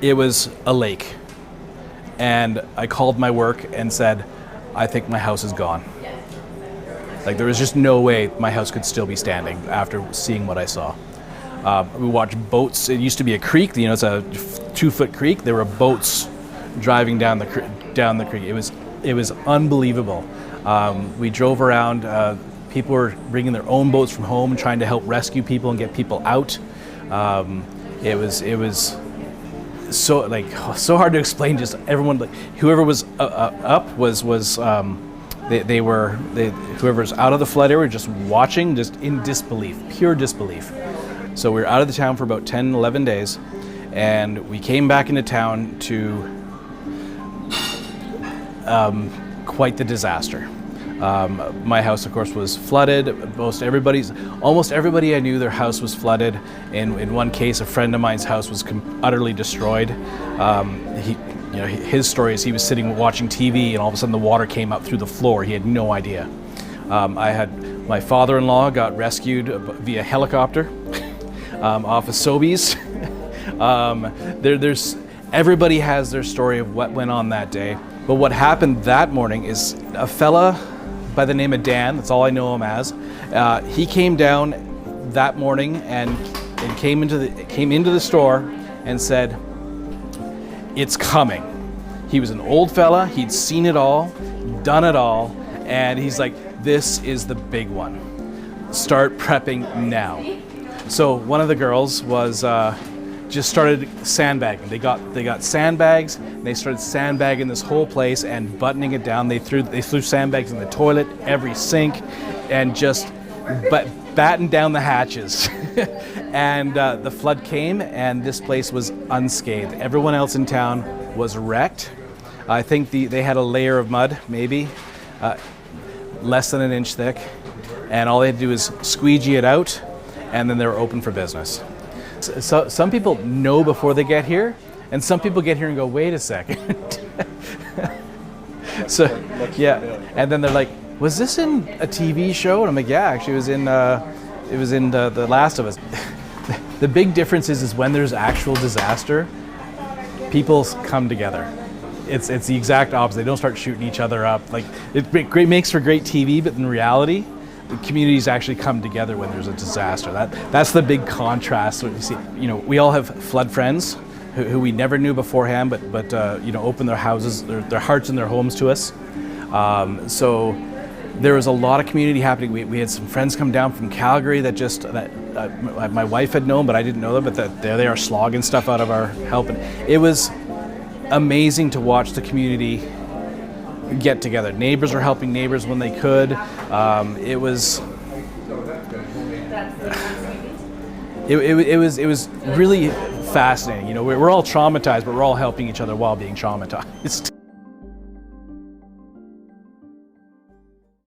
It was a lake. And I called my work and said, I think my house is gone. Like, there was just no way my house could still be standing after seeing what I saw. We watched boats. It used to be a creek. It's a 2-foot creek. There were boats driving down the creek. It was unbelievable. We drove around. People were bringing their own boats from home and trying to help rescue people and get people out. It was so hard to explain. Just everyone, like, whoever was up was whoever was out of the flood area, just watching, just in disbelief, pure disbelief. So we were out of the town for about 10, 11 days, and we came back into town to quite the disaster. My house, of course, was flooded. Almost everybody I knew, their house was flooded. In one case, a friend of mine's house was utterly destroyed. His story is he was sitting watching TV, and all of a sudden the water came up through the floor. He had no idea. I had my father-in-law got rescued via helicopter off of Sobeys. Everybody has their story of what went on that day. But what happened that morning is a fella by the name of Dan, that's all I know him as, he came down that morning and came into the store and said, "It's coming." He was an old fella, he'd seen it all, done it all, and he's like, "This is the big one. Start prepping now." So one of the girls was just started sandbagging. They got sandbags, and they started sandbagging this whole place and buttoning it down. They threw sandbags in the toilet, every sink, and just battened down the hatches. And the flood came, and this place was unscathed. Everyone else in town was wrecked. I think they had a layer of mud, maybe less than an inch thick, and all they had to do is squeegee it out, and then they were open for business. So some people know before they get here, and some people get here and go, "Wait a second." So yeah, and then they're like, "Was this in a TV show?" And I'm like, "Yeah, actually, it was in the Last of Us." The big difference is when there's actual disaster, people come together. It's the exact opposite. They don't start shooting each other up. Like, it makes for great TV, but in reality, the communities actually come together when there's a disaster. That's the big contrast. You see, we all have flood friends who we never knew beforehand, but open their houses, their hearts and their homes to us. So there was a lot of community happening. We had some friends come down from Calgary that my wife had known, but I didn't know them. But that they are slogging stuff out of our help, and it was amazing to watch the community get together. Neighbors were helping neighbors when they could. It was really fascinating. We're all traumatized, but we're all helping each other while being traumatized.